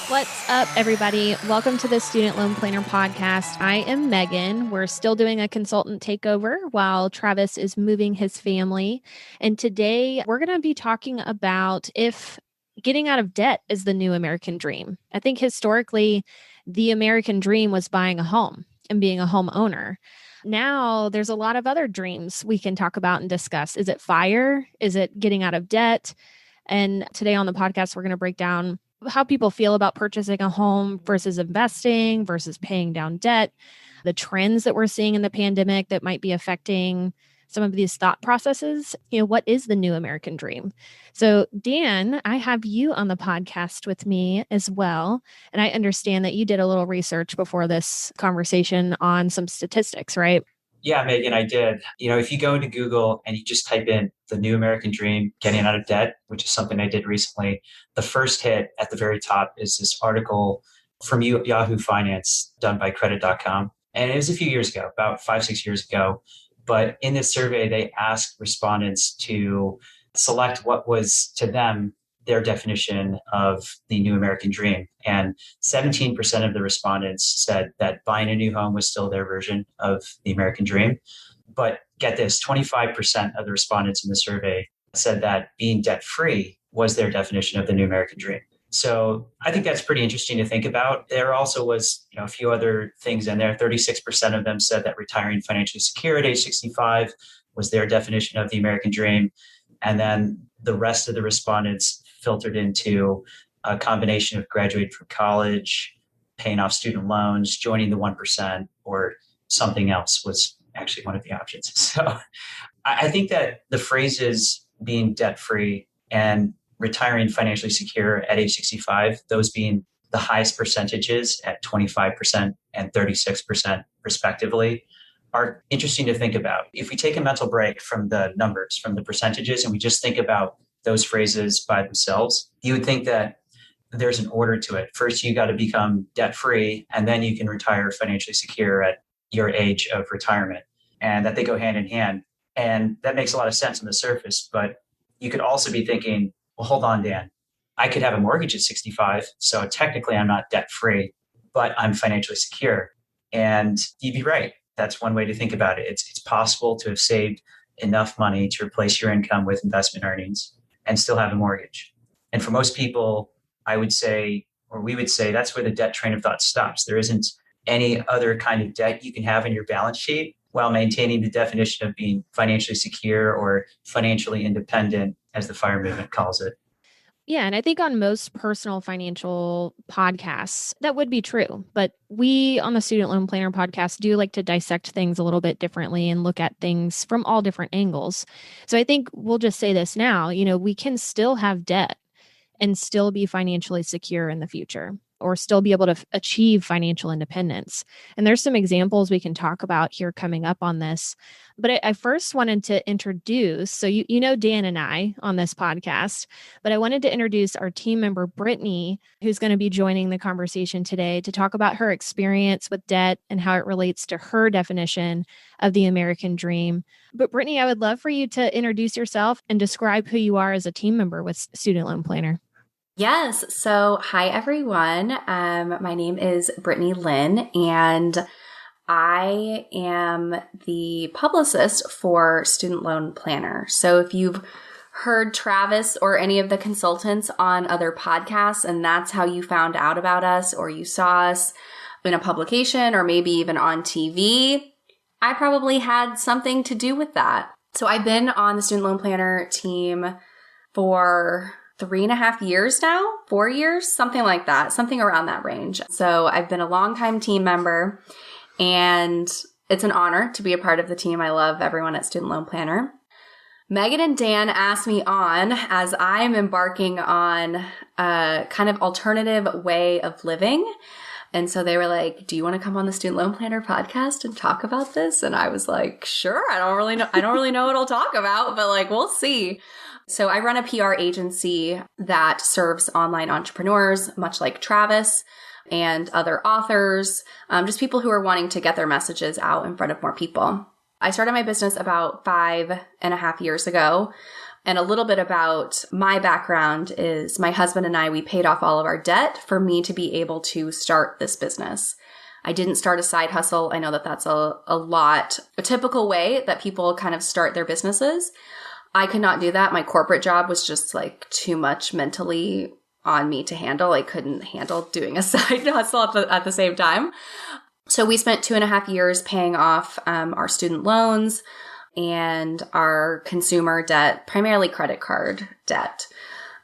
What's up, everybody? Welcome to the Student Loan Planner podcast. I am Meagan. We're still doing a consultant takeover while Travis is moving his family. And today we're going to be talking about if getting out of debt is the new American dream. I think historically, the American dream was buying a home and being a homeowner. Now there's a lot of other dreams we can talk about and discuss. Is it FIRE? Is it getting out of debt? And today on the podcast, we're going to break down how people feel about purchasing a home versus investing versus paying down debt, the trends that we're seeing in the pandemic that might be affecting some of these thought processes. What is the new American dream? So, Dan, I have you on the podcast with me as well. And I understand that you did a little research before this conversation on some statistics, right? Yeah, Meagan, I did. If you go into Google and you just type in the new American dream, getting out of debt, which is something I did recently, the first hit at the very top is this article from Yahoo Finance done by credit.com. And it was a few years ago, about 5-6 years ago. But in this survey, they asked respondents to select what was to them their definition of the new American dream. And 17% of the respondents said that buying a new home was still their version of the American dream. But get this, 25% of the respondents in the survey said that being debt-free was their definition of the new American dream. So I think that's pretty interesting to think about. There also was a few other things in there. 36% of them said that retiring financially secure at age 65 was their definition of the American dream. And then the rest of the respondents filtered into a combination of graduating from college, paying off student loans, joining the 1%, or something else was actually one of the options. So I think that the phrases being debt-free and retiring financially secure at age 65, those being the highest percentages at 25% and 36% respectively, are interesting to think about. If we take a mental break from the numbers, from the percentages, and we just think about those phrases by themselves, you would think that there's an order to it. First, you got to become debt-free, and then you can retire financially secure at your age of retirement, and that they go hand in hand. And that makes a lot of sense on the surface, but you could also be thinking, well, hold on, Dan, I could have a mortgage at 65, so technically I'm not debt-free, but I'm financially secure. And you'd be right. That's one way to think about it. It's possible to have saved enough money to replace your income with investment earnings and still have a mortgage. And for most people, I would say, or we would say, that's where the debt train of thought stops. There isn't any other kind of debt you can have in your balance sheet while maintaining the definition of being financially secure or financially independent, as the FIRE movement calls it. Yeah, and I think on most personal financial podcasts, that would be true. But we on the Student Loan Planner podcast do like to dissect things a little bit differently and look at things from all different angles. So I think we'll just say this now, we can still have debt and still be financially secure in the future, or still be able to achieve financial independence. And there's some examples we can talk about here coming up on this. But I first wanted to introduce, so you know Dan and I on this podcast, but I wanted to introduce our team member, Brittany, who's going to be joining the conversation today to talk about her experience with debt and how it relates to her definition of the American dream. But Brittany, I would love for you to introduce yourself and describe who you are as a team member with Student Loan Planner. Yes. So hi, everyone. My name is Brittney Lynn, and I am the publicist for Student Loan Planner. So if you've heard Travis or any of the consultants on other podcasts, and that's how you found out about us, or you saw us in a publication or maybe even on TV, I probably had something to do with that. So I've been on the Student Loan Planner team for 3.5 years now, 4 years, something like that, something around that range. So I've been a longtime team member, and it's an honor to be a part of the team. I love everyone at Student Loan Planner. Meagan and Dan asked me on as I'm embarking on a kind of alternative way of living. And so they were like, do you want to come on the Student Loan Planner podcast and talk about this? And I was like, sure. I don't really know what I'll talk about, but like, we'll see. So I run a PR agency that serves online entrepreneurs, much like Travis and other authors, just people who are wanting to get their messages out in front of more people. I started my business about 5.5 years ago. And a little bit about my background is my husband and I, we paid off all of our debt for me to be able to start this business. I didn't start a side hustle. I know that that's a typical way that people kind of start their businesses. I could not do that. My corporate job was just like too much mentally on me to handle. I couldn't handle doing a side hustle at the same time. So we spent 2.5 years paying off our student loans and our consumer debt, primarily credit card debt.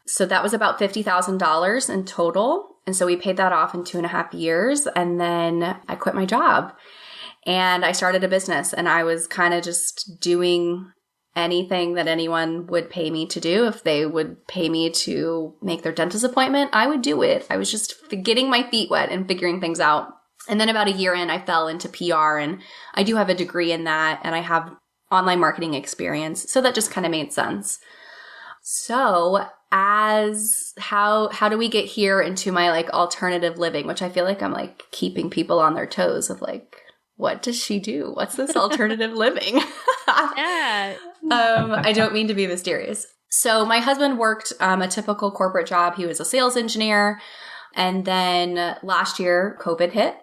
So that was about $50,000 in total. And so we paid that off in 2.5 years. And then I quit my job and I started a business, and I was kind of just doing anything that anyone would pay me to do. If they would pay me to make their dentist appointment, I would do it. I was just getting my feet wet and figuring things out. And then about a year in, I fell into PR, and I do have a degree in that, and I have online marketing experience. So that just kind of made sense. So how do we get here into my like alternative living, which I feel like I'm like keeping people on their toes of like, what does she do? What's this alternative living? Yeah. I don't mean to be mysterious. So my husband worked a typical corporate job. He was a sales engineer. And then last year, COVID hit.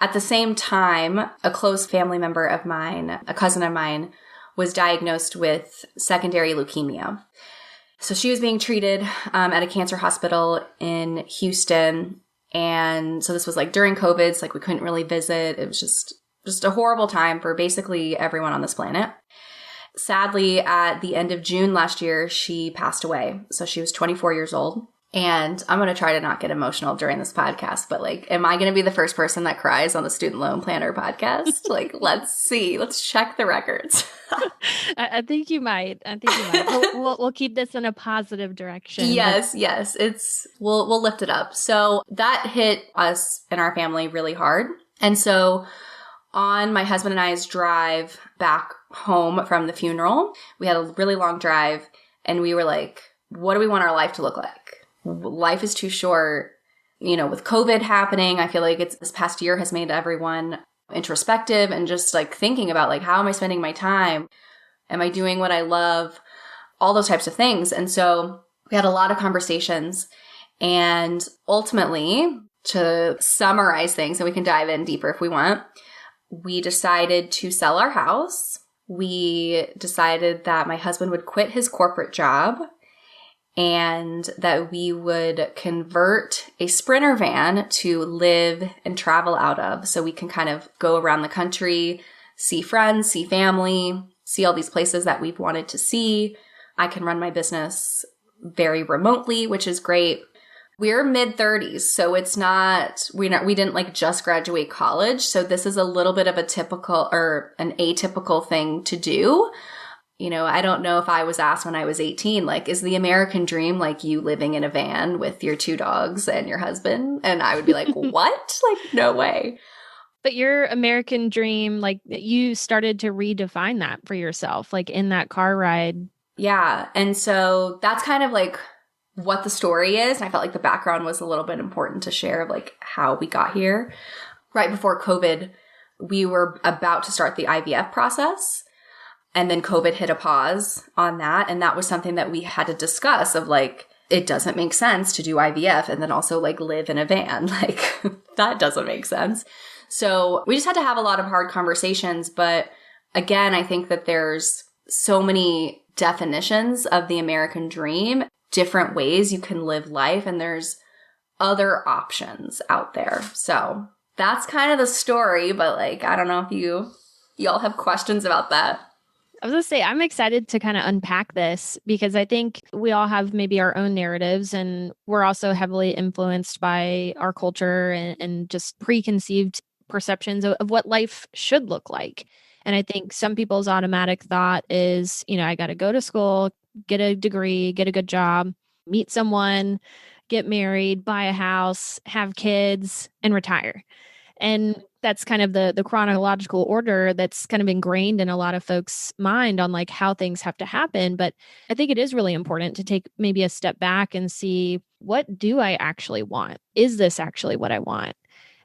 At the same time, a close family member of mine, a cousin of mine, was diagnosed with secondary leukemia. So she was being treated at a cancer hospital in Houston. And so this was like during COVID, so like we couldn't really visit. It was just a horrible time for basically everyone on this planet. Sadly, at the end of June last year, she passed away. So she was 24 years old. And I'm going to try to not get emotional during this podcast, but like, am I going to be the first person that cries on the Student Loan Planner podcast? Like, let's see. Let's check the records. I think you might. We'll keep this in a positive direction. Yes. We'll lift it up. So that hit us and our family really hard. And so on my husband and I's drive back home from the funeral, we had a really long drive, and we were like, what do we want our life to look like? Life is too short. You know, with COVID happening, I feel like this past year has made everyone introspective and just like thinking about like, how am I spending my time? Am I doing what I love? All those types of things. And so we had a lot of conversations, and ultimately, to summarize things, and we can dive in deeper if we want, we decided to sell our house. We decided that my husband would quit his corporate job, and that we would convert a Sprinter van to live and travel out of, so we can kind of go around the country, see friends, see family, see all these places that we've wanted to see. I can run my business very remotely, which is great. We're mid-30s, so it's not, we didn't like just graduate college. So this is a little bit of a typical or an atypical thing to do. You know, I don't know if I was asked when I was 18, like, is the American dream like you living in a van with your 2 dogs and your husband? And I would be like, what? Like, no way. But your American dream, like you started to redefine that for yourself, like in that car ride. Yeah. And so that's kind of like what the story is. And I felt like the background was a little bit important to share of like how we got here. Right before COVID, we were about to start the IVF process. And then COVID hit a pause on that. And that was something that we had to discuss of like, it doesn't make sense to do IVF and then also like live in a van. Like that doesn't make sense. So we just had to have a lot of hard conversations. But again, I think that there's so many definitions of the American dream, different ways you can live life, and there's other options out there. So that's kind of the story. But like, I don't know if y'all have questions about that. I was going to say, I'm excited to kind of unpack this because I think we all have maybe our own narratives, and we're also heavily influenced by our culture and just preconceived perceptions of what life should look like. And I think some people's automatic thought is, you know, I got to go to school, get a degree, get a good job, meet someone, get married, buy a house, have kids, and retire. And that's kind of the chronological order that's kind of ingrained in a lot of folks' mind on like how things have to happen. But I think it is really important to take maybe a step back and see, what do I actually want? Is this actually what I want?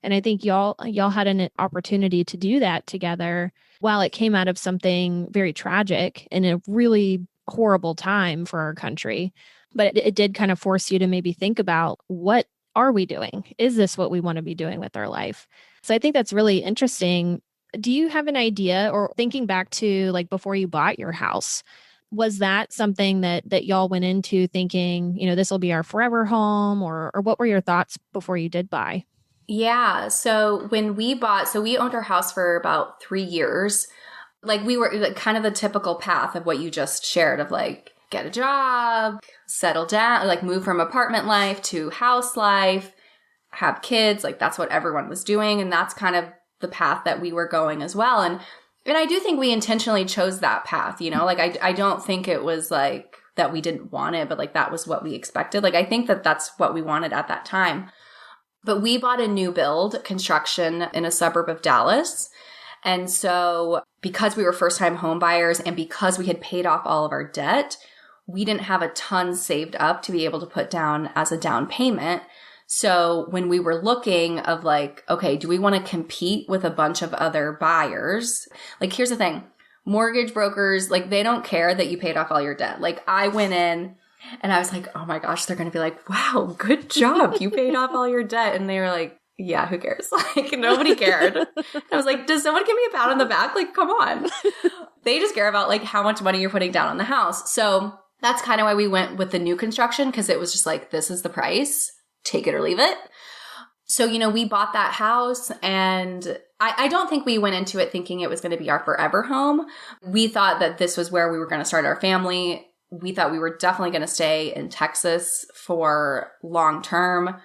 And I think y'all had an opportunity to do that together while it came out of something very tragic and a really horrible time for our country. But it did kind of force you to maybe think about, what are we doing? Is this what we want to be doing with our life? So I think that's really interesting. Do you have an idea, or thinking back to like before you bought your house, was that something that y'all went into thinking, this will be our forever home, or what were your thoughts before you did buy? Yeah. So when we bought, we owned our house for about 3 years. Like we were like, kind of the typical path of what you just shared of like, get a job, settle down, like move from apartment life to house life, have kids. Like that's what everyone was doing. And that's kind of the path that we were going as well. And I do think we intentionally chose that path, like I don't think it was like that we didn't want it, but like that was what we expected. Like I think that that's what we wanted at that time. But we bought a new build construction in a suburb of Dallas. And so because we were first-time home buyers and because we had paid off all of our debt, we didn't have a ton saved up to be able to put down as a down payment. So when we were looking of like, okay, do we want to compete with a bunch of other buyers? Like, here's the thing. Mortgage brokers, like they don't care that you paid off all your debt. Like I went in and I was like, oh my gosh, they're going to be like, wow, good job. You paid off all your debt. And they were like, yeah, who cares? Like nobody cared. I was like, does someone give me a pat on the back? Like, come on. They just care about like how much money you're putting down on the house. So that's kind of why we went with the new construction, because it was just like, this is the price. Take it or leave it. So, we bought that house, and I don't think we went into it thinking it was going to be our forever home. We thought that this was where we were going to start our family. We thought we were definitely going to stay in Texas for long term.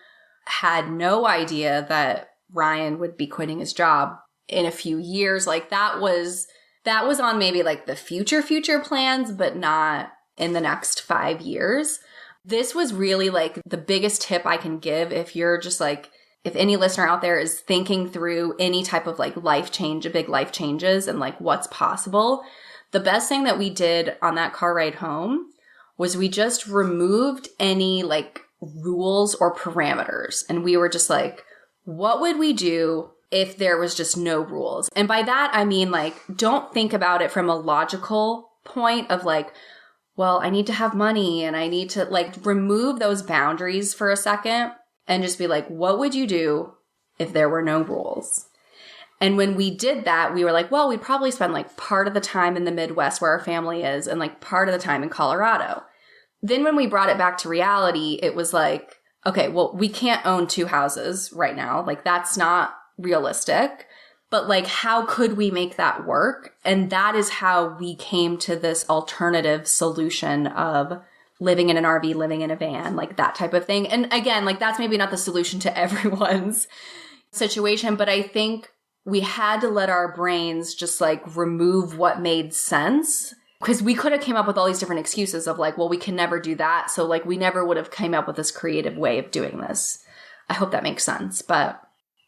Had no idea that Ryan would be quitting his job in a few years. Like that was on maybe like the future plans, but not in the next 5 years. This was really like the biggest tip I can give if you're just like, if any listener out there is thinking through any type of like life change, big life changes and like what's possible. The best thing that we did on that car ride home was we just removed any like rules or parameters. And we were just like, what would we do if there was just no rules? And by that, I mean like, don't think about it from a logical point of like, well, I need to have money and I need to like remove those boundaries for a second and just be like, what would you do if there were no rules? And when we did that, we were like, well, we'd probably spend like part of the time in the Midwest where our family is and like part of the time in Colorado. Then when we brought it back to reality, it was like, okay, well, we can't own 2 houses right now. Like that's not realistic. But like, how could we make that work? And that is how we came to this alternative solution of living in an RV, living in a van, like that type of thing. And again, like that's maybe not the solution to everyone's situation, but I think we had to let our brains just like remove what made sense, because we could have came up with all these different excuses of like, well, we can never do that. So like we never would have came up with this creative way of doing this. I hope that makes sense, but.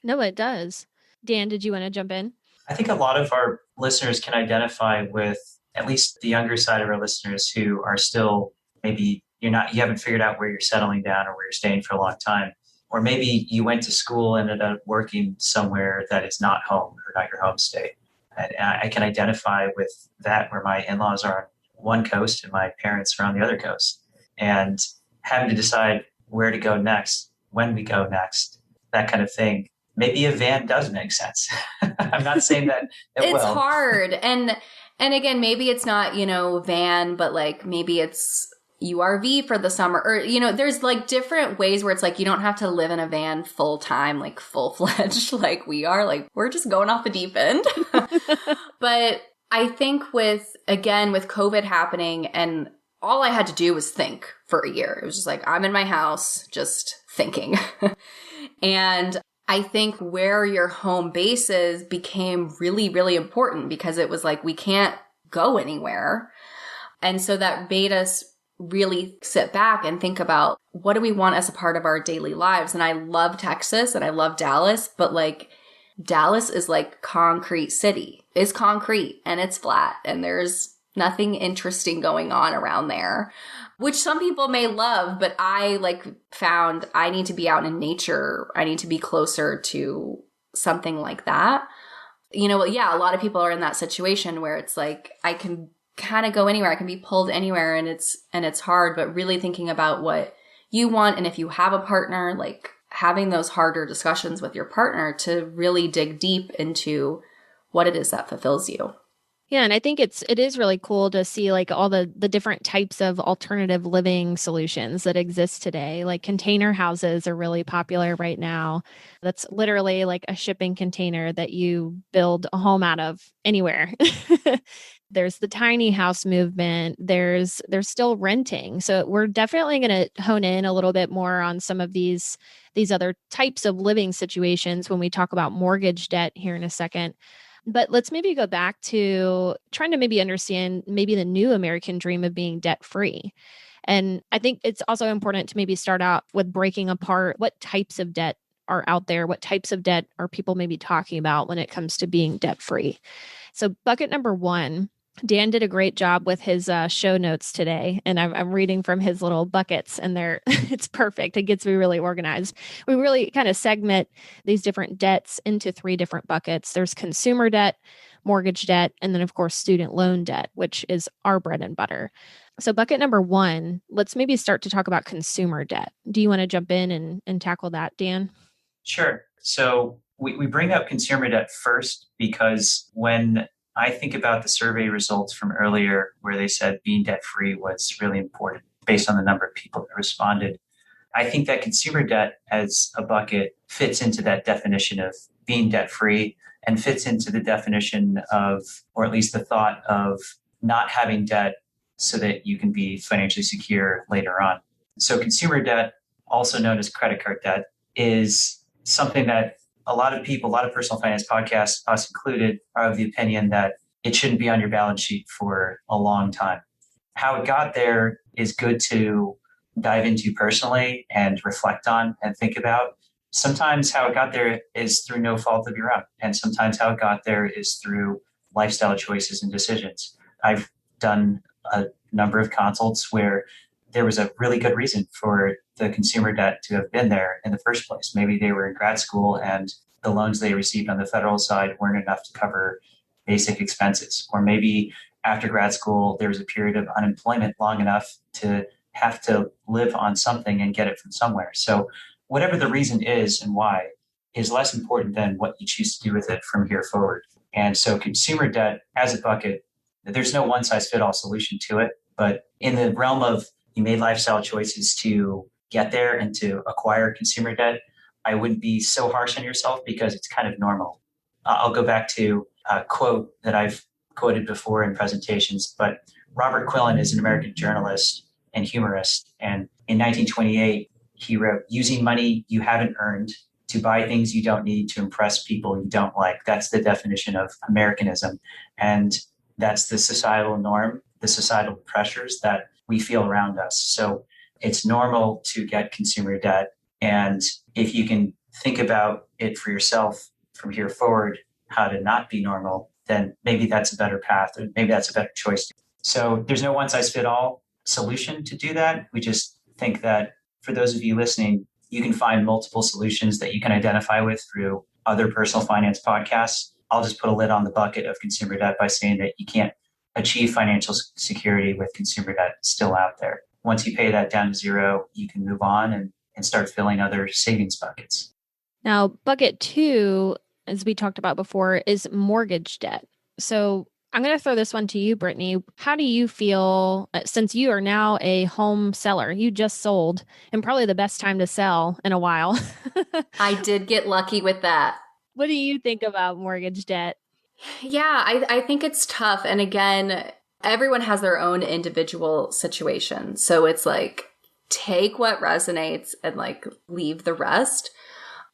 No, it does. Dan, did you want to jump in? I think a lot of our listeners can identify with at least the younger side of our listeners who are still maybe you haven't figured out where you're settling down or where you're staying for a long time. Or maybe you went to school and ended up working somewhere that is not home or not your home state. And I can identify with that, where my in-laws are on one coast and my parents are on the other coast. And having to decide where to go next, when we go next, that kind of thing. Maybe a van does make sense. I'm not saying that it will. It's hard. And again, maybe it's not, van, but like maybe it's URV for the summer, or, there's like different ways where it's like, you don't have to live in a van full time, like full fledged, like we are, like we're just going off the deep end. But I think with COVID happening, and all I had to do was think for a year. It was just like, I'm in my house, just thinking. And I think where your home base is became really, really important, because it was like, we can't go anywhere. And so that made us really sit back and think about, what do we want as a part of our daily lives? And I love Texas and I love Dallas, but like Dallas is like concrete city. It's concrete and it's flat and there's nothing interesting going on around there, which some people may love, but I found I need to be out in nature. I need to be closer to something like that. A lot of people are in that situation where it's like, I can kind of go anywhere. I can be pulled anywhere, and it's hard, but really thinking about what you want. And if you have a partner, like having those harder discussions with your partner to really dig deep into what it is that fulfills you. Yeah, and I think it is really cool to see like all the different types of alternative living solutions that exist today. Like container houses are really popular right now. That's literally like a shipping container that you build a home out of anywhere. There's the tiny house movement. There's still renting. So we're definitely going to hone in a little bit more on some of these other types of living situations when we talk about mortgage debt here in a second. But let's maybe go back to trying to maybe understand maybe the new American dream of being debt free. And I think it's also important to maybe start out with breaking apart what types of debt are out there, what types of debt are people maybe talking about when it comes to being debt free. So bucket number one, Dan did a great job with his show notes today, and I'm reading from his little buckets, and it's perfect. It gets me really organized. We really kind of segment these different debts into 3 different buckets. There's consumer debt, mortgage debt, and then of course student loan debt, which is our bread and butter. So bucket number one, let's maybe start to talk about consumer debt. Do you want to jump in and tackle that, Dan? Sure. So we bring up consumer debt first because when I think about the survey results from earlier where they said being debt-free was really important based on the number of people that responded. I think that consumer debt as a bucket fits into that definition of being debt-free and fits into the definition of, or at least the thought of not having debt so that you can be financially secure later on. So consumer debt, also known as credit card debt, is something that a lot of people, a lot of personal finance podcasts, us included, are of the opinion that it shouldn't be on your balance sheet for a long time. How it got there is good to dive into personally and reflect on and think about. Sometimes how it got there is through no fault of your own. And sometimes how it got there is through lifestyle choices and decisions. I've done a number of consults where there was a really good reason for the consumer debt to have been there in the first place. Maybe they were in grad school and the loans they received on the federal side weren't enough to cover basic expenses. Or maybe after grad school, there was a period of unemployment long enough to have to live on something and get it from somewhere. So whatever the reason is and why is less important than what you choose to do with it from here forward. And so consumer debt as a bucket, there's no one size fit all solution to it. But in the realm of you made lifestyle choices to get there and to acquire consumer debt, I wouldn't be so harsh on yourself because it's kind of normal. I'll go back to a quote that I've quoted before in presentations, but Robert Quillen is an American journalist and humorist. And in 1928, he wrote, "Using money you haven't earned to buy things you don't need to impress people you don't like." That's the definition of Americanism. And that's the societal norm, the societal pressures that we feel around us. So it's normal to get consumer debt. And if you can think about it for yourself from here forward, how to not be normal, then maybe that's a better path, or maybe that's a better choice. So there's no one size fit all solution to do that. We just think that for those of you listening, you can find multiple solutions that you can identify with through other personal finance podcasts. I'll just put a lid on the bucket of consumer debt by saying that you can't achieve financial security with consumer debt still out there. Once you pay that down to zero, you can move on and start filling other savings buckets. Now, bucket 2, as we talked about before, is mortgage debt. So I'm going to throw this one to you, Brittany. How do you feel, since you are now a home seller, you just sold, and probably the best time to sell in a while? I did get lucky with that. What do you think about mortgage debt? Yeah, I think it's tough. And again, everyone has their own individual situation. So it's like, take what resonates and leave the rest.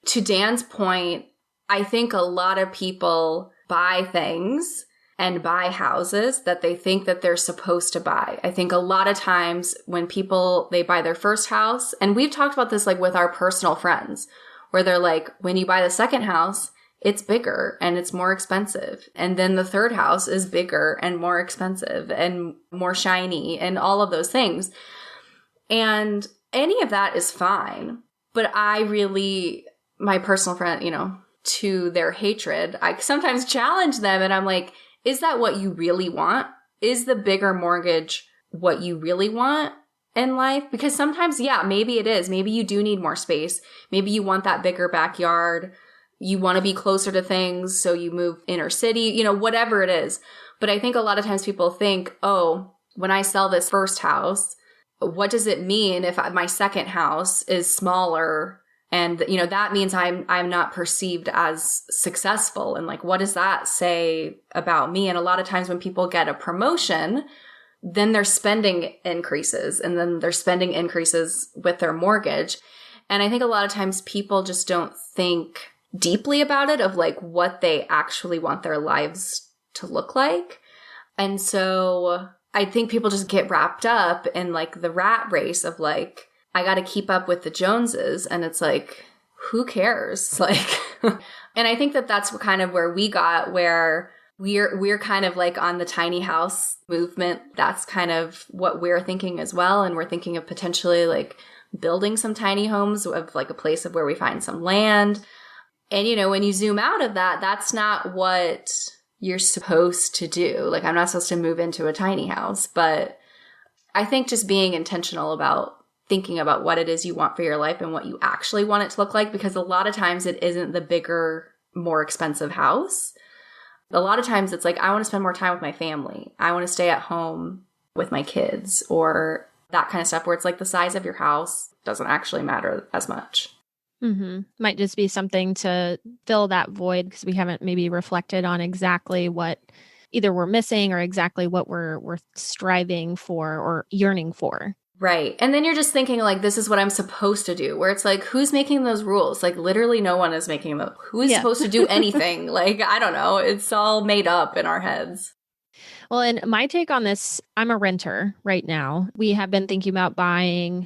To Dan's point, I think a lot of people buy things and buy houses that they think that they're supposed to buy. I think a lot of times when people, they buy their first house, and we've talked about this with our personal friends, where they're like, when you buy the second house, it's bigger and it's more expensive. And then the third house is bigger and more expensive and more shiny and all of those things. And any of that is fine. But my personal friend, to their hatred, I sometimes challenge them and I'm like, is that what you really want? Is the bigger mortgage what you really want in life? Because sometimes, yeah, maybe it is. Maybe you do need more space. Maybe you want that bigger backyard. You want to be closer to things, so you move inner city, whatever it is. But I think a lot of times people think, oh, when I sell this first house, what does it mean if my second house is smaller? And, that means I'm not perceived as successful. And like, what does that say about me? And a lot of times when people get a promotion, then their spending increases, and then their spending increases with their mortgage. And I think a lot of times people just don't think deeply about it, of like what they actually want their lives to look like. And so I think people just get wrapped up in like the rat race of like, I got to keep up with the Joneses. And it's like, who cares? Like, and I think that that's kind of where we got, where we're kind of like on the tiny house movement. That's kind of what we're thinking as well. And we're thinking of potentially like building some tiny homes of like a place of where we find some land. And, when you zoom out of that, that's not what you're supposed to do. Like, I'm not supposed to move into a tiny house, but I think just being intentional about thinking about what it is you want for your life and what you actually want it to look like, because a lot of times it isn't the bigger, more expensive house. A lot of times it's like, I want to spend more time with my family. I want to stay at home with my kids, or that kind of stuff, where it's like the size of your house doesn't actually matter as much. Mm-hmm. Might just be something to fill that void because we haven't maybe reflected on exactly what either we're missing or exactly what we're striving for or yearning for. Right. And then you're just thinking like, this is what I'm supposed to do, where it's like, who's making those rules? Like literally no one is making them. Who is supposed to do anything? Like, I don't know. It's all made up in our heads. Well, and my take on this, I'm a renter right now. We have been thinking about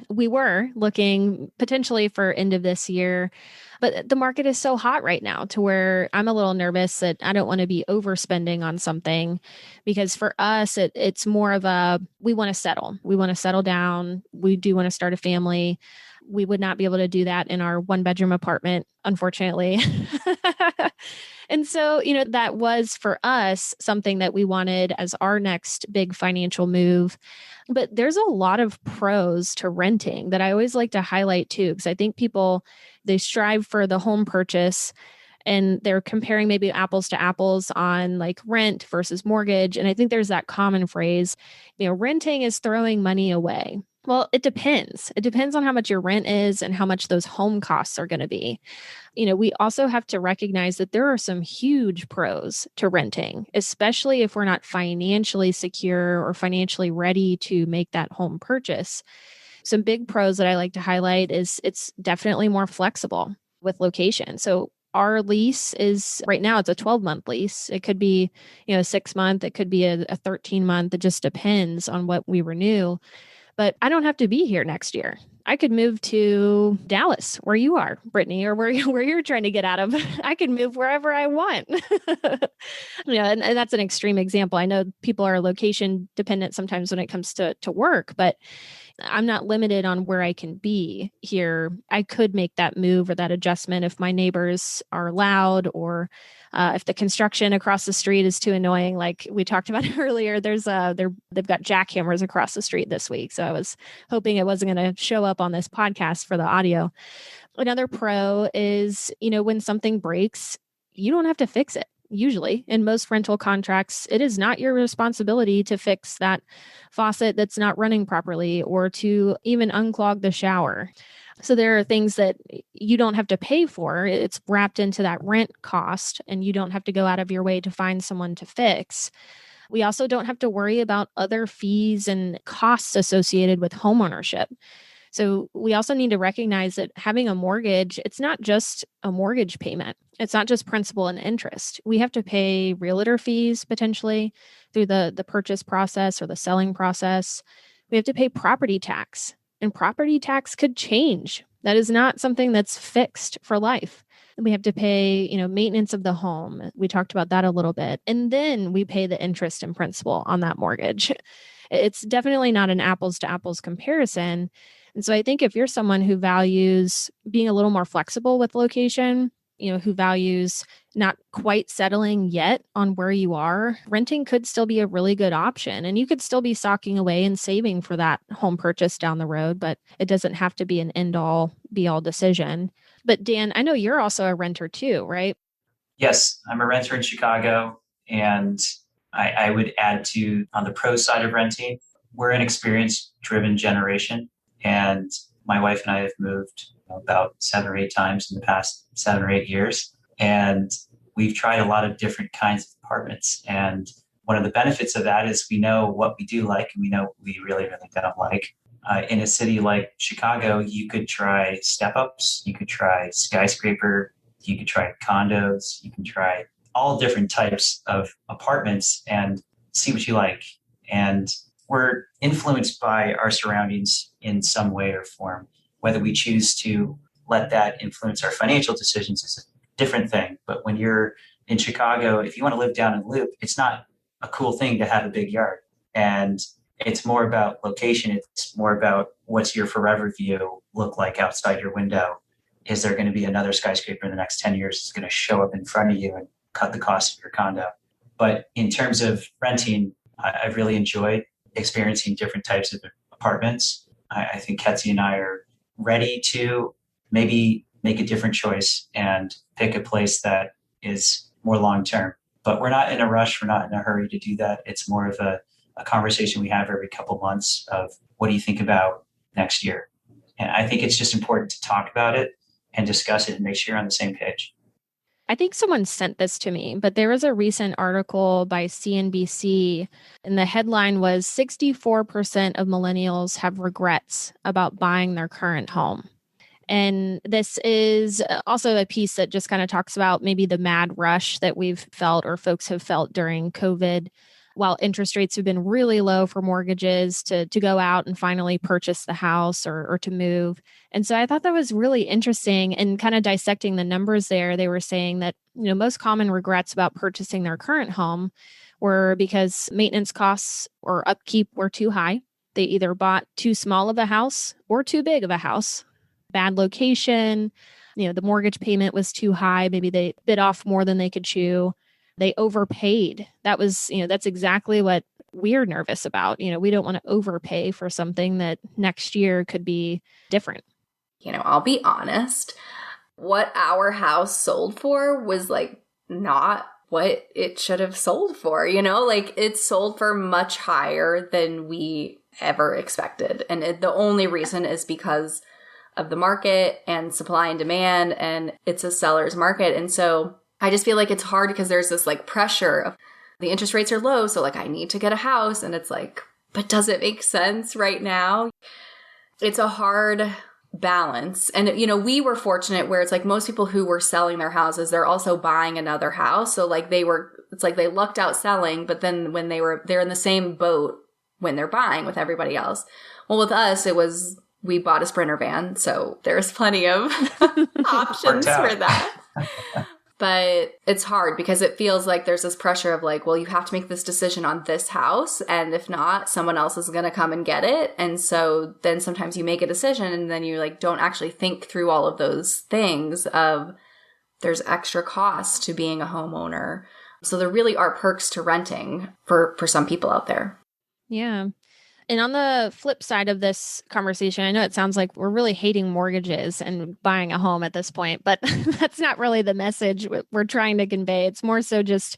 we were looking potentially for end of this year, but the market is so hot right now to where I'm a little nervous that I don't want to be overspending on something, because for us, it's more of we want to settle. We want to settle down. We do want to start a family. We would not be able to do that in our 1-bedroom apartment, unfortunately. And so, that was for us something that we wanted as our next big financial move. But there's a lot of pros to renting that I always like to highlight too, because I think people, they strive for the home purchase and they're comparing maybe apples to apples on like rent versus mortgage. And I think there's that common phrase, renting is throwing money away. Well, it depends. It depends on how much your rent is and how much those home costs are going to be. We also have to recognize that there are some huge pros to renting, especially if we're not financially secure or financially ready to make that home purchase. Some big pros that I like to highlight is it's definitely more flexible with location. So our lease is right now, it's a 12-month lease. It could be, 6-month. It could be a 13-month. It just depends on what we renew. But I don't have to be here next year. I could move to Dallas, where you are, Brittany, or where you're trying to get out of. I can move wherever I want. And that's an extreme example. I know people are location dependent sometimes when it comes to work, but I'm not limited on where I can be here. I could make that move or that adjustment if my neighbors are loud, or if the construction across the street is too annoying. Like we talked about earlier, they've got jackhammers across the street this week. So I was hoping it wasn't going to show up on this podcast for the audio. Another pro is, when something breaks, you don't have to fix it. Usually in most rental contracts, it is not your responsibility to fix that faucet that's not running properly or to even unclog the shower. So there are things that you don't have to pay for. It's wrapped into that rent cost, and you don't have to go out of your way to find someone to fix. We also don't have to worry about other fees and costs associated with homeownership. So we also need to recognize that having a mortgage, it's not just a mortgage payment. It's not just principal and interest. We have to pay realtor fees potentially through the purchase process or the selling process. We have to pay property tax, and property tax could change. That is not something that's fixed for life. We have to pay, maintenance of the home. We talked about that a little bit. And then we pay the interest and principal on that mortgage. It's definitely not an apples to apples comparison. And so I think if you're someone who values being a little more flexible with location, who values not quite settling yet on where you are, renting could still be a really good option. And you could still be socking away and saving for that home purchase down the road, but it doesn't have to be an end all be all decision. But Dan, I know you're also a renter too, right? Yes, I'm a renter in Chicago. And I would add to, on the pro side of renting, we're an experience-driven generation. And my wife and I have moved about 7 or 8 times in the past 7 or 8 years. And we've tried a lot of different kinds of apartments. And one of the benefits of that is we know what we do like and we know what we really, really don't like. In a city like Chicago, you could try step-ups, you could try skyscraper, you could try condos, you can try all different types of apartments and see what you like. And we're influenced by our surroundings in some way or form. Whether we choose to let that influence our financial decisions is a different thing. But when you're in Chicago, if you want to live down in Loop, it's not a cool thing to have a big yard. And it's more about location. It's more about what's your forever view look like outside your window. Is there going to be another skyscraper in the next 10 years that's going to show up in front of you and cut the cost of your condo? But in terms of renting, I've really enjoyed experiencing different types of apartments. I think Ketsy and I are ready to maybe make a different choice and pick a place that is more long-term. But we're not in a rush. We're not in a hurry to do that. It's more of a conversation we have every couple months of what do you think about next year? And I think it's just important to talk about it and discuss it and make sure you're on the same page. I think someone sent this to me, but there was a recent article by CNBC, and the headline was 64% of millennials have regrets about buying their current home. And this is also a piece that just kind of talks about maybe the mad rush that we've felt or folks have felt during COVID, while interest rates have been really low for mortgages to go out and finally purchase the house or to move. And so I thought that was really interesting and kind of dissecting the numbers there. They were saying that, most common regrets about purchasing their current home were because maintenance costs or upkeep were too high. They either bought too small of a house or too big of a house, bad location, the mortgage payment was too high. Maybe they bit off more than they could chew. They overpaid. That's exactly what we're nervous about. We don't want to overpay for something that next year could be different. I'll be honest. What our house sold for was not what it should have sold for, it sold for much higher than we ever expected. And the only reason is because of the market and supply and demand, and it's a seller's market. And so I just feel like it's hard because there's this pressure of the interest rates are low. So I need to get a house. And it's but does it make sense right now? It's a hard balance. And, we were fortunate where it's most people who were selling their houses, they're also buying another house. So it's they lucked out selling, but then when they're in the same boat when they're buying with everybody else. Well, with us, we bought a Sprinter van. So there's plenty of options for that. But it's hard because it feels like there's this pressure of well, you have to make this decision on this house. And if not, someone else is going to come and get it. And so then sometimes you make a decision and then you don't actually think through all of those things of there's extra costs to being a homeowner. So there really are perks to renting for some people out there. Yeah. And on the flip side of this conversation, I know it sounds like we're really hating mortgages and buying a home at this point, but that's not really the message we're trying to convey. It's more so just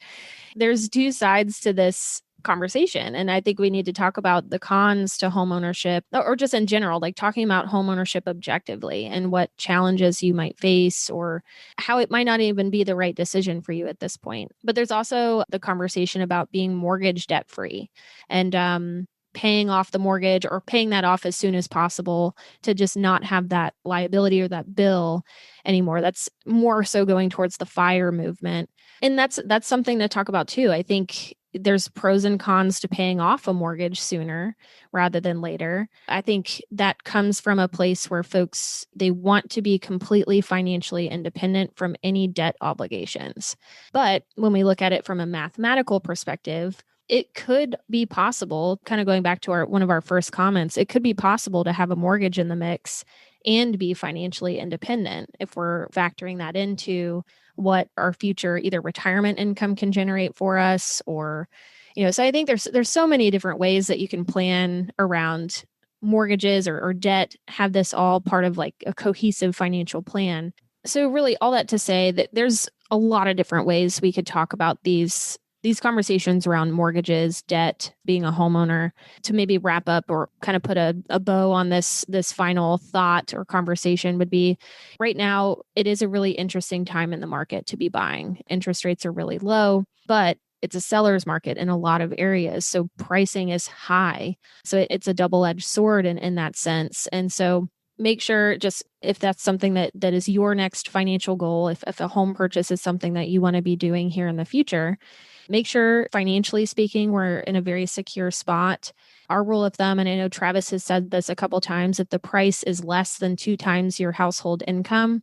there's two sides to this conversation. And I think we need to talk about the cons to homeownership or just in general, talking about homeownership objectively and what challenges you might face or how it might not even be the right decision for you at this point. But there's also the conversation about being mortgage debt free and, paying off the mortgage or paying that off as soon as possible to just not have that liability or that bill anymore. That's more so going towards the FIRE movement. And that's something to talk about too. I think there's pros and cons to paying off a mortgage sooner rather than later. I think that comes from a place where folks, they want to be completely financially independent from any debt obligations. But when we look at it from a mathematical perspective, it could be possible, kind of going back to one of our first comments, it could be possible to have a mortgage in the mix and be financially independent if we're factoring that into what our future either retirement income can generate for us, or so I think there's so many different ways that you can plan around mortgages or debt, have this all part of like a cohesive financial plan. So really all that to say that there's a lot of different ways we could talk about these conversations around mortgages, debt, being a homeowner. To maybe wrap up or kind of put a bow on this final thought or conversation would be, right now, it is a really interesting time in the market to be buying. Interest rates are really low, but it's a seller's market in a lot of areas. So pricing is high. So it's a double-edged sword in that sense. And so make sure, just if that's something that is your next financial goal, if a home purchase is something that you want to be doing here in the future, make sure, financially speaking, we're in a very secure spot. Our rule of thumb, and I know Travis has said this a couple times, if the price is less than 2 times your household income,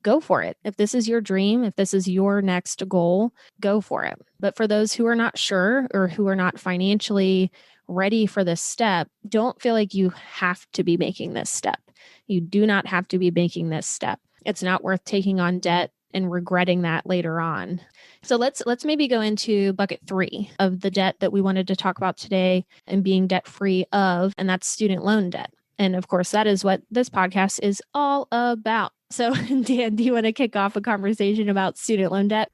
go for it. If this is your dream, if this is your next goal, go for it. But for those who are not sure or who are not financially ready for this step, don't feel like you have to be making this step. You do not have to be making this step. It's not worth taking on debt and regretting that later on. So let's maybe go into bucket 3 of the debt that we wanted to talk about today and being debt free of, and that's student loan debt. And of course, that is what this podcast is all about. So Dan, do you want to kick off a conversation about student loan debt?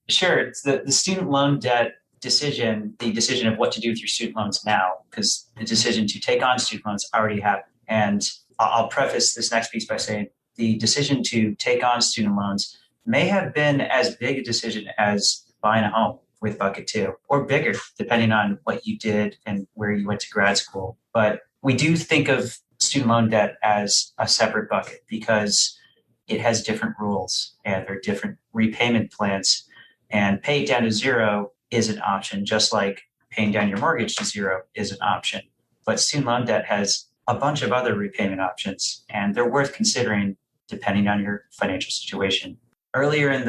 Sure. It's the student loan debt decision, the decision of what to do with your student loans now, because the decision to take on student loans already happened. And I'll preface this next piece by saying the decision to take on student loans may have been as big a decision as buying a home with bucket 2, or bigger, depending on what you did and where you went to grad school. But we do think of student loan debt as a separate bucket because it has different rules and there are different repayment plans, and paying down to 0 is an option, just like paying down your mortgage to 0 is an option. But student loan debt has a bunch of other repayment options, and they're worth considering depending on your financial situation. Earlier in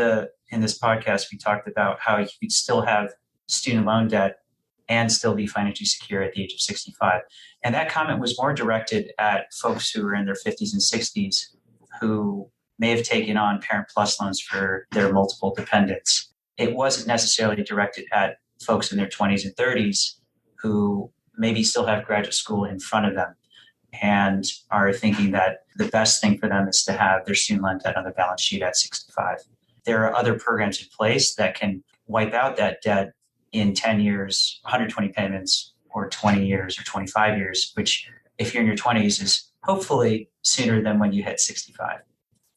this podcast, we talked about how you could still have student loan debt and still be financially secure at the age of 65. And that comment was more directed at folks who are in their 50s and 60s who may have taken on Parent Plus loans for their multiple dependents. It wasn't necessarily directed at folks in their 20s and 30s who maybe still have graduate school in front of them and are thinking that the best thing for them is to have their student loan debt on the balance sheet at 65. There are other programs in place that can wipe out that debt in 10 years, 120 payments, or 20 years or 25 years, which if you're in your 20s is hopefully sooner than when you hit 65.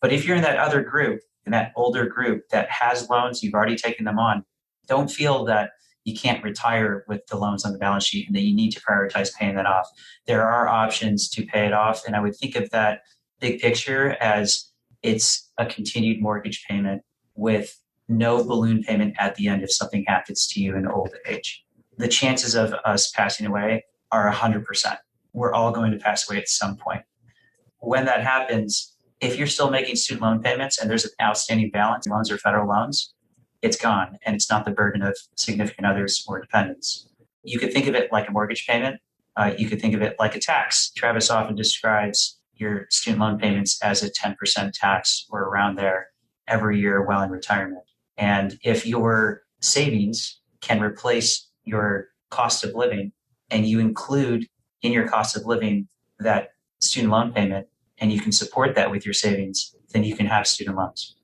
But if you're in that other group, in that older group that has loans, you've already taken them on, don't feel that you can't retire with the loans on the balance sheet and that you need to prioritize paying that off. There are options to pay it off. And I would think of that big picture as it's a continued mortgage payment with no balloon payment at the end if something happens to you in old age. The chances of us passing away are 100%. We're all going to pass away at some point. When that happens, if you're still making student loan payments and there's an outstanding balance, loans or federal loans, it's gone, and it's not the burden of significant others or dependents. You could think of it like a mortgage payment. You could think of it like a tax. Travis often describes your student loan payments as a 10% tax or around there every year while in retirement. And if your savings can replace your cost of living and you include in your cost of living that student loan payment and you can support that with your savings, then you can have student loans.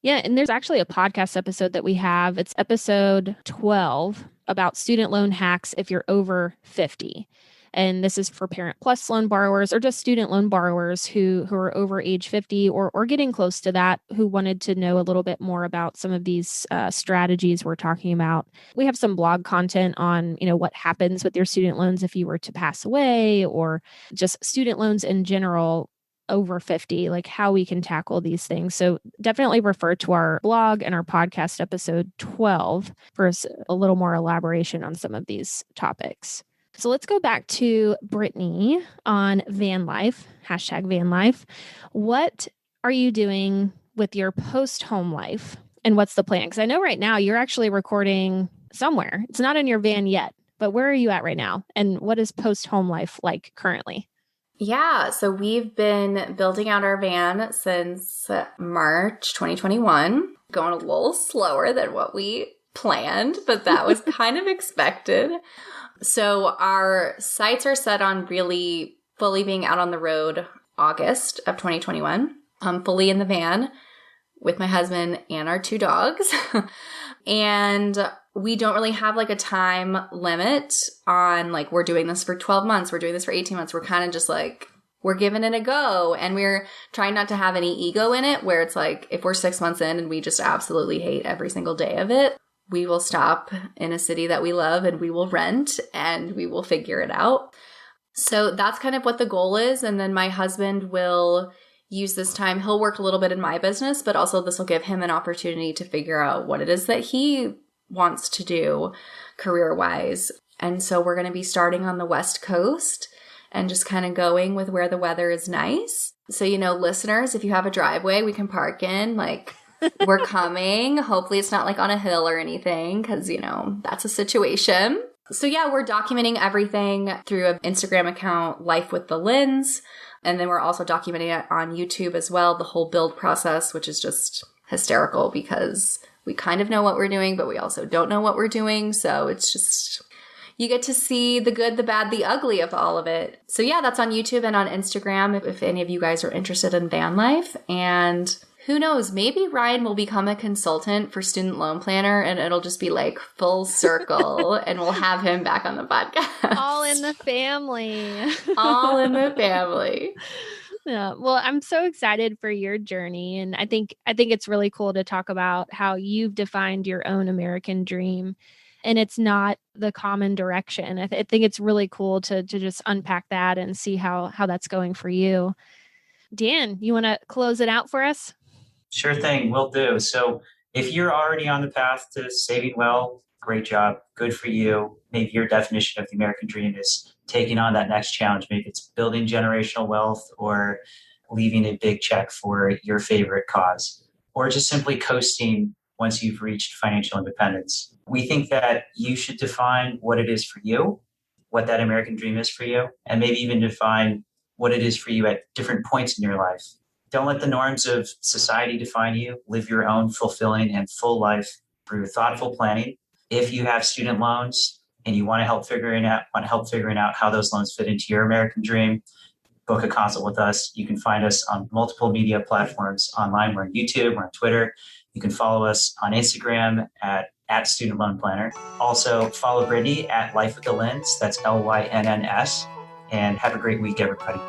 Yeah, and there's actually a podcast episode that we have. It's episode 12 about student loan hacks if you're over 50. And this is for Parent Plus loan borrowers or just student loan borrowers who are over age 50 or getting close to that, who wanted to know a little bit more about some of these strategies we're talking about. We have some blog content on, what happens with your student loans if you were to pass away, or just student loans in general. over 50, like how we can tackle these things. So definitely refer to our blog and our podcast episode 12 for a little more elaboration on some of these topics. So let's go back to Brittany on van life, hashtag van life. What are you doing with your post-home life and what's the plan? Because I know right now you're actually recording somewhere. It's not in your van yet, but where are you at right now? And what is post-home life like currently? Yeah, so we've been building out our van since March 2021, going a little slower than what we planned, but that was kind of expected. So our sights are set on really fully being out on the road August of 2021. I'm fully in the van with my husband and our 2 dogs. And we don't really have like a time limit on like, we're doing this for 12 months. We're doing this for 18 months. We're kind of just like, we're giving it a go. And we're trying not to have any ego in it where it's like, if we're 6 months in and we just absolutely hate every single day of it, we will stop in a city that we love and we will rent and we will figure it out. So that's kind of what the goal is. And then my husband will use this time. He'll work a little bit in my business, but also this will give him an opportunity to figure out what it is that he wants to do career-wise. And so we're going to be starting on the West Coast and just kind of going with where the weather is nice. So, listeners, if you have a driveway we can park in, like, we're coming. Hopefully it's not like on a hill or anything because, that's a situation. So yeah, we're documenting everything through an Instagram account, Life with the Lyns. And then we're also documenting it on YouTube as well, the whole build process, which is just hysterical because we kind of know what we're doing, but we also don't know what we're doing. So it's just, you get to see the good, the bad, the ugly of all of it. So yeah, that's on YouTube and on Instagram if any of you guys are interested in van life. And who knows, maybe Ryan will become a consultant for Student Loan Planner and it'll just be like full circle and we'll have him back on the podcast. All in the family. All in the family. Yeah. Well, I'm so excited for your journey. And I think it's really cool to talk about how you've defined your own American dream. And it's not the common direction. I think it's really cool to just unpack that and see how that's going for you. Dan, you want to close it out for us? Sure thing, will do. So if you're already on the path to saving well, great job, good for you. Maybe your definition of the American dream is taking on that next challenge. Maybe it's building generational wealth or leaving a big check for your favorite cause, or just simply coasting once you've reached financial independence. We think that you should define what it is for you, what that American dream is for you, and maybe even define what it is for you at different points in your life. Don't let the norms of society define you. Live your own fulfilling and full life through thoughtful planning. If you have student loans and you want help figuring out how those loans fit into your American dream, book a consult with us. You can find us on multiple media platforms online. We're on YouTube, we're on Twitter. You can follow us on Instagram at Student Loan Planner. Also follow Brittany at Life with the Lyns. That's LYNNS. And have a great week, everybody.